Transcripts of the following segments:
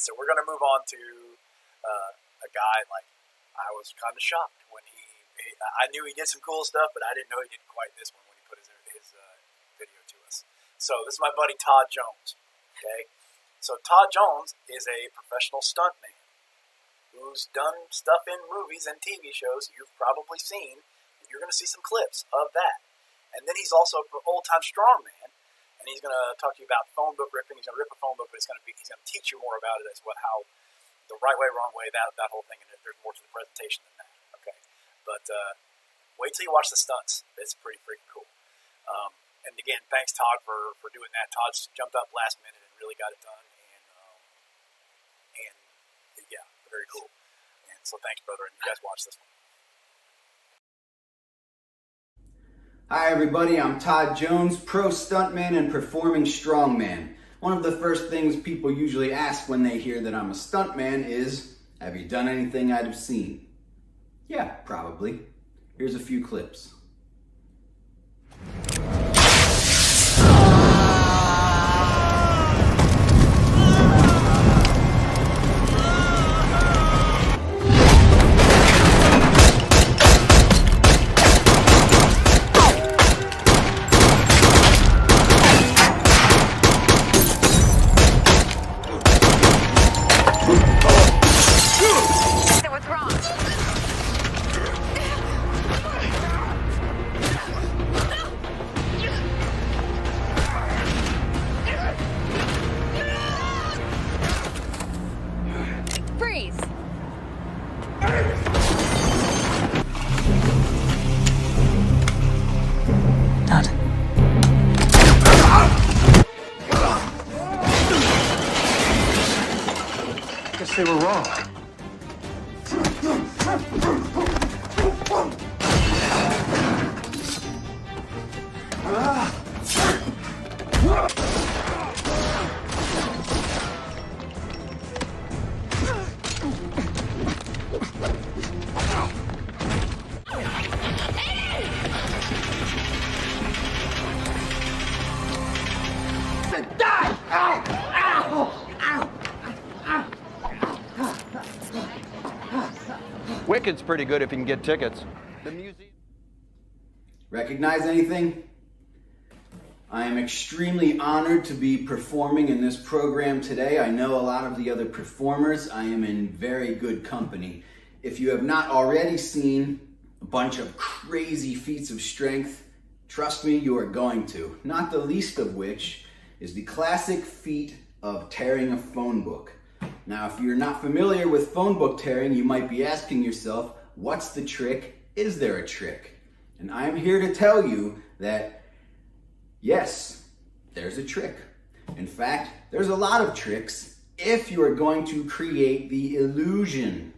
So we're going to move on to a guy, like, I was kind of shocked when I knew he did some cool stuff, but I didn't know he did quite this one when he put his video to us. So this is my buddy Todd Jones, okay? So Todd Jones is a professional stuntman who's done stuff in movies and TV shows you've probably seen. You're going to see some clips of that. And then he's also an old-time strongman, and he's going to talk to you about phone book ripping. He's going to rip a phone book, but he's going to teach you more about it as how the right way, wrong way, that whole thing. And there's more to the presentation than that. Okay, but wait till you watch the stunts. It's pretty freaking cool. And again, thanks Todd for doing that. Todd jumped up last minute and really got it done. And yeah, very cool. And so thanks, brother. And you guys watch this one. Hi everybody, I'm Todd Jones, pro stuntman and performing strongman. One of the first things people usually ask when they hear that I'm a stuntman is, have you done anything I'd have seen? Yeah, probably. Here's a few clips. Guess they were wrong. Wicked's pretty good if you can get tickets. The museum. Recognize anything? I am extremely honored to be performing in this program today. I know a lot of the other performers. I am in very good company. If you have not already seen a bunch of crazy feats of strength, trust me, you are going to. Not the least of which is the classic feat of tearing a phone book. Now, if you're not familiar with phone book tearing, you might be asking yourself, what's the trick? Is there a trick? And I'm here to tell you that, yes, there's a trick. In fact, there's a lot of tricks if you are going to create the illusion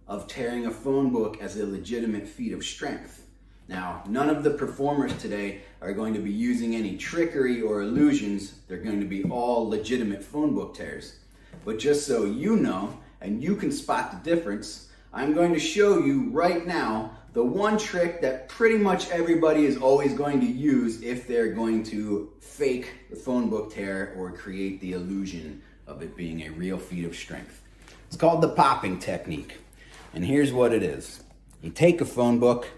of tearing a phone book as a legitimate feat of strength. Now, none of the performers today are going to be using any trickery or illusions. They're going to be all legitimate phone book tears. But just so you know, and you can spot the difference, I'm going to show you right now the one trick that pretty much everybody is always going to use if they're going to fake the phone book tear or create the illusion of it being a real feat of strength. It's called the popping technique. And here's what it is. You take a phone book,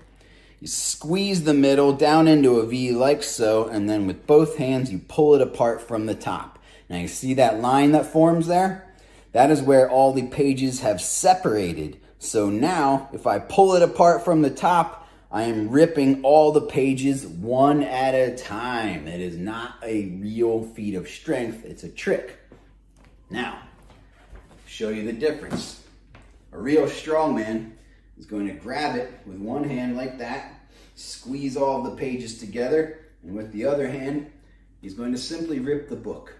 you squeeze the middle down into a V like so, and then with both hands you pull it apart from the top. Now you see that line that forms there? That is where all the pages have separated. So now, if I pull it apart from the top, I am ripping all the pages one at a time. It is not a real feat of strength, it's a trick. Now, show you the difference. A real strongman is going to grab it with one hand like that, squeeze all the pages together, and with the other hand, he's going to simply rip the book.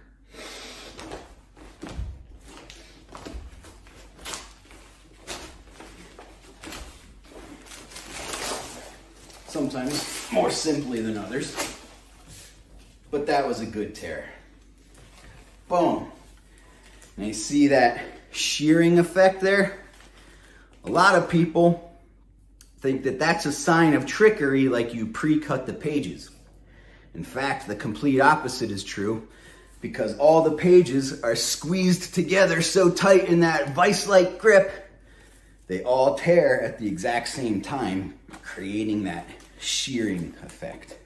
Sometimes more simply than others, but that was a good tear. Boom. Now you see that shearing effect there? A lot of people think that that's a sign of trickery, like you pre-cut the pages. In fact, the complete opposite is true. because all the pages are squeezed together so tight in that vice-like grip, they all tear at the exact same time, creating that shearing effect.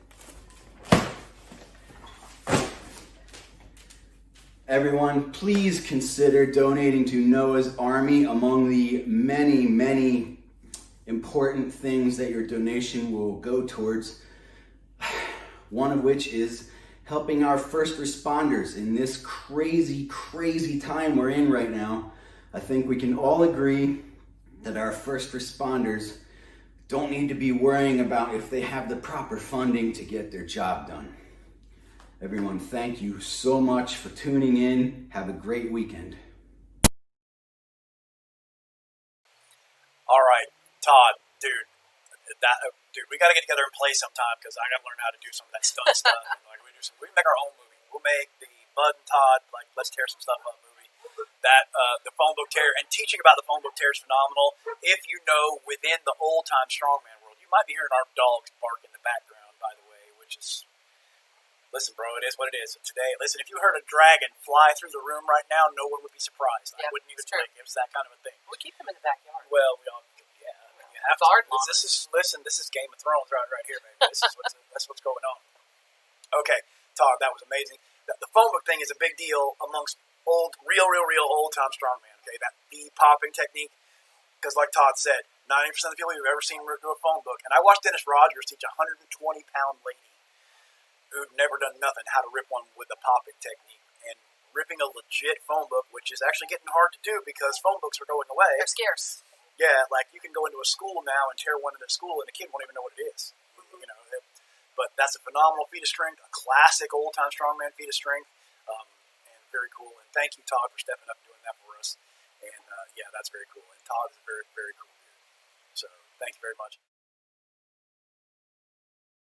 Everyone, please consider donating to Noah's Army. Among the many, many important things that your donation will go towards, one of which is helping our first responders in this crazy, crazy time we're in right now. I think we can all agree that our first responders don't need to be worrying about if they have the proper funding to get their job done. Everyone, thank you so much for tuning in. Have a great weekend. All right, Todd, dude, we got to get together and play sometime because I got to learn how to do some of that stunt stuff. Like we make our own movie. We'll make the Bud and Todd let's tear some stuff up movie. That the phone book tear, and teaching about the phone book tear is phenomenal. If you know within the old time strongman world, you might be hearing our dogs bark in the background, by the way, which is. Listen, bro, it is what it is. Today, listen, if you heard a dragon fly through the room right now, no one would be surprised. I wouldn't even blink. It was that kind of a thing. We keep them in the backyard. Well, we all, yeah, I mean, you have to. This is Game of Thrones right here, baby. That's what's going on. Okay, Todd, that was amazing. The phone book thing is a big deal amongst real old-time strongman, okay? That bee popping technique, because like Todd said, 90% of the people you've ever seen do a phone book, and I watched Dennis Rogers teach a 120-pound lady who'd never done nothing, how to rip one with a popping technique. And ripping a legit phone book, which is actually getting hard to do because phone books are going away. They're scarce. Yeah, like you can go into a school now and tear one into school and a kid won't even know what it is. You know, but that's a phenomenal feat of strength, a classic old-time strongman feat of strength, and very cool. And thank you, Todd, for stepping up and doing that for us. And yeah, that's very cool. And Todd is a very, very cool dude. So thank you very much.